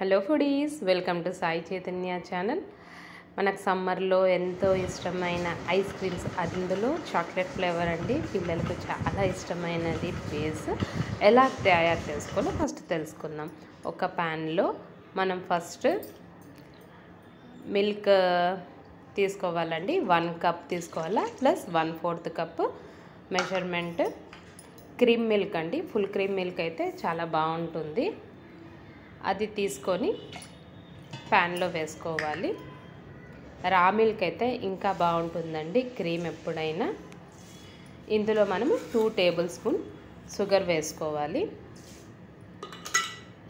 Hello foodies, welcome to Sai Chaitanya channel. మనకు సమ్మర్లో ఎంతో ఇష్టమైన ఐస్ క్రీమ్స్, అందులో చాక్లెట్ ఫ్లేవర్ అండి. పిల్లలకు చాలా ఇష్టమైనది బేస్. ఎలా తయారు చేసుకోవాలో ఫస్ట్ తెలుసుకుందాం. ఒక ప్యాన్లో మనం ఫస్ట్ మిల్క్ తీసుకోవాలండి. 1 కప్ తీసుకోవాలా, plus 1/4 cup measurement cream milk అండి. ఫుల్ క్రీమ్ మిల్క్ అయితే చాలా బాగుంటుంది. అది తీసుకొని ప్యాన్లో వేసుకోవాలి. రా మిల్క్ అయితే ఇంకా బాగుంటుందండి, క్రీమ్ ఎప్పుడైనా. ఇందులో మనము 2 టేబుల్ స్పూన్ షుగర్ వేసుకోవాలి.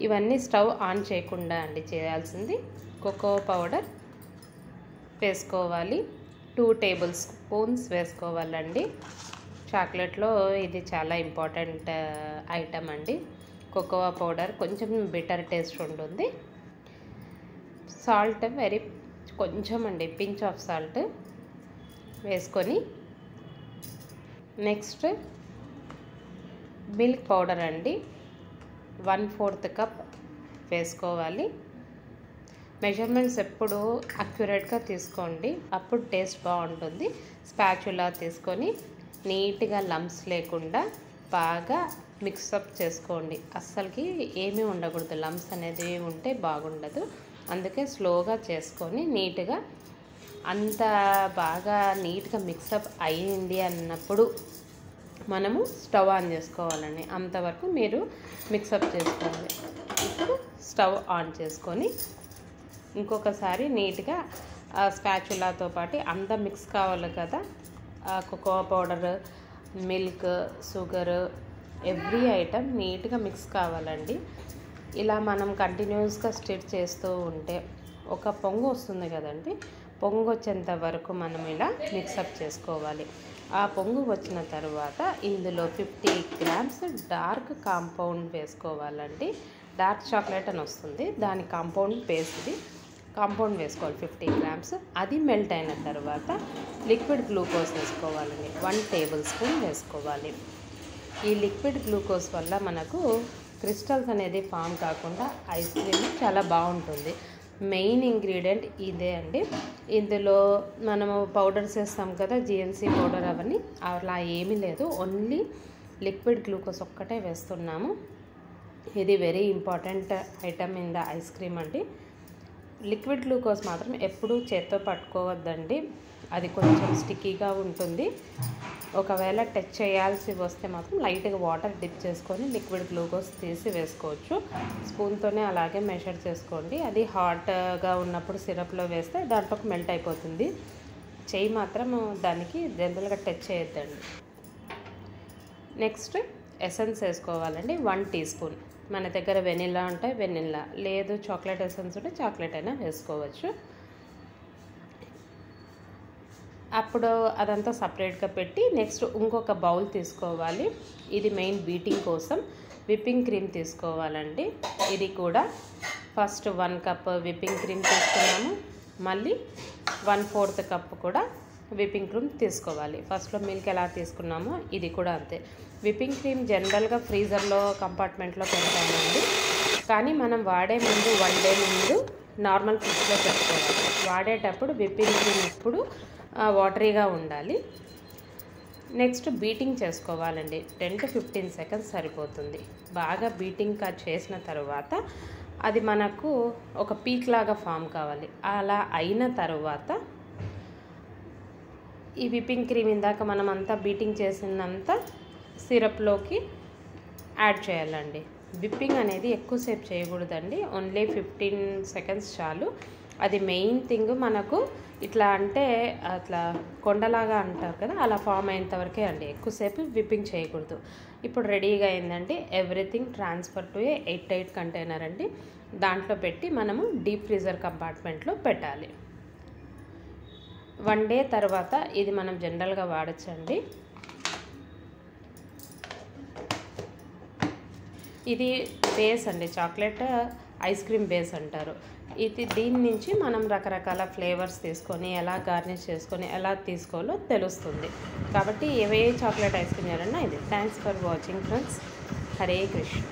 ఇవన్నీ స్టవ్ ఆన్ చేయకుండా అండి చేయాల్సింది. కోకో పౌడర్ వేసుకోవాలి. 2 టేబుల్ స్పూన్స్ వేసుకోవాలండి. చాక్లెట్లో ఇది చాలా ఇంపార్టెంట్ ఐటమ్ అండి. కోకోవా పౌడర్ కొంచెం బిటర్ టేస్ట్ ఉంటుంది. సాల్ట్ కొంచెం అండి, పించ్ ఆఫ్ సాల్ట్ వేసుకొని, నెక్స్ట్ మిల్క్ పౌడర్ అండి 1/4 కప్ వేసుకోవాలి. మెజర్మెంట్స్ ఎప్పుడు అక్యురేట్గా తీసుకోండి, అప్పుడు టేస్ట్ బాగుంటుంది. స్పాచులా తీసుకొని నీట్గా లంప్స్ లేకుండా బాగా మిక్సప్ చేసుకోండి. అస్సలకి ఏమీ ఉండకూడదు, లంప్స్ అనేది ఉంటే బాగుండదు. అందుకే స్లోగా చేసుకొని నీట్గా అంత బాగా నీట్గా మిక్సప్ అయ్యింది అన్నప్పుడు మనము స్టవ్ ఆన్ చేసుకోవాలండి. అంతవరకు మీరు మిక్సప్ చేసుకోవాలి. ఇప్పుడు స్టవ్ ఆన్ చేసుకొని ఇంకొకసారి నీట్గా స్పాచులాతో పాటు అంతా మిక్స్ కావాలి కదా. Cocoa powder, milk, sugar, every item నీట్గా మిక్స్ కావాలండి. ఇలా మనం కంటిన్యూస్గా స్టిర్ చేస్తూ ఉంటే ఒక పొంగు వస్తుంది కదండి. పొంగు వచ్చేంత వరకు మనం ఇలా మిక్సప్ చేసుకోవాలి. ఆ పొంగు వచ్చిన తర్వాత ఇందులో 50 గ్రామ్స్ డార్క్ కాంపౌండ్ వేసుకోవాలండి. డార్క్ చాక్లెట్ అని వస్తుంది, దాని కాంపౌండ్ పేస్ట్ కాంపౌండ్ వేసుకోవాలి 50 గ్రామ్స్. అది మెల్ట్ అయిన తర్వాత లిక్విడ్ గ్లూకోజ్ వేసుకోవాలండి. 1 టేబుల్ స్పూన్ వేసుకోవాలి. ఈ లిక్విడ్ గ్లూకోజ్ వల్ల మనకు క్రిస్టల్స్ అనేది ఫామ్ కాకుండా ఐస్ క్రీమ్ చాలా బాగుంటుంది. మెయిన్ ఇంగ్రీడియంట్ ఇదే అండి. ఇందులో మనము పౌడర్స్ వేస్తాం కదా, జిఎన్సీ పౌడర్, అవన్నీ అలా ఏమీ లేదు. ఓన్లీ లిక్విడ్ గ్లూకోజ్ ఒక్కటే వేస్తున్నాము. ఇది very important item in the ice cream అండి. లిక్విడ్ గ్లూకోజ్ మాత్రం ఎప్పుడూ చేత్తో పట్టుకోవద్దండి, అది కొంచెం స్టిక్కీగా ఉంటుంది. ఒకవేళ టచ్ చేయాల్సి వస్తే మాత్రం లైట్గా వాటర్ డిప్ చేసుకొని లిక్విడ్ గ్లూకోజ్ తీసి వేసుకోవచ్చు. స్పూన్తోనే అలాగే మెషర్ చేసుకోండి. అది హాట్గా ఉన్నప్పుడు సిరప్లో వేస్తే దాంట్లోకి మెల్ట్ అయిపోతుంది. చెయ్యి మాత్రం దానికి జనరల్గా టచ్ చేయొద్దండి. నెక్స్ట్ ఎసెన్స్ వేసుకోవాలండి. 1 టీ స్పూన్. మన దగ్గర వెనిలా ఉంటే వెనిలా, లేదు చాక్లెట్ ఎసెన్స్ ఉంటే చాక్లెట్ అయినా వేసుకోవచ్చు. అప్పుడు అదంతా సపరేట్గా పెట్టి నెక్స్ట్ ఇంకొక బౌల్ తీసుకోవాలి. ఇది మెయిన్ బీటింగ్ కోసం విప్పింగ్ క్రీమ్ తీసుకోవాలండి. ఇది కూడా ఫస్ట్ 1 కప్ విప్పింగ్ క్రీమ్ తీసుకున్నాము, మళ్ళీ 1/4 కప్ కూడా విప్పింగ్ క్రీమ్ తీసుకోవాలి. ఫస్ట్లో మిల్క్ ఎలా తీసుకున్నామో ఇది కూడా అంతే. విప్పింగ్ క్రీమ్ జనరల్గా ఫ్రీజర్లో కంపార్ట్మెంట్లో పెడతామండి, కానీ మనం వాడే ముందు 1 డే ముందు నార్మల్ ఫ్రిడ్జ్లో పెట్టుకోవాలి. వాడేటప్పుడు విప్పింగ్ క్రీమ్ ఎప్పుడు వాటరీగా ఉండాలి. నెక్స్ట్ బీటింగ్ చేసుకోవాలండి. 10 to 15 సెకండ్స్ సరిపోతుంది. బాగా బీటింగ్ చేసిన తర్వాత అది మనకు ఒక పీక్ లాగా ఫామ్ కావాలి. అలా అయిన తర్వాత ఈ విప్పింగ్ క్రీమ్ ఇందాక మనం అంతా బీటింగ్ చేసినంత సిరప్లోకి యాడ్ చేయాలండి. విప్పింగ్ అనేది ఎక్కువసేపు చేయకూడదండి, ఓన్లీ 15 సెకండ్స్ చాలు. అది మెయిన్ థింగ్. మనకు ఇట్లా అంటే అట్లా కొండలాగా అంటారు కదా, అలా ఫామ్ అయ్యేంతవరకే అండి, ఎక్కువసేపు విప్పింగ్ చేయకూడదు. ఇప్పుడు రెడీగా అయిందండి. Everything transfer to eight container అండి. దాంట్లో పెట్టి మనము డీప్ ఫ్రీజర్ కంపార్ట్మెంట్లో పెట్టాలి. 1 డే తర్వాత ఇది మనం జనరల్గా వాడచ్చండి. ఇది బేస్ అండి, చాక్లెట్ ఐస్ క్రీమ్ బేస్ అంటారు. దీని నుంచి మనం రకరకాల ఫ్లేవర్స్ తీసుకొని ఎలా గార్నిష్ చేసుకొని ఎలా తీసుకోవాలో తెలుస్తుంది. కాబట్టి ఏ చాక్లెట్ ఐస్ క్రీమ్ చేయాలన్నా ఇది. Thanks for watching friends. Hare Krishna.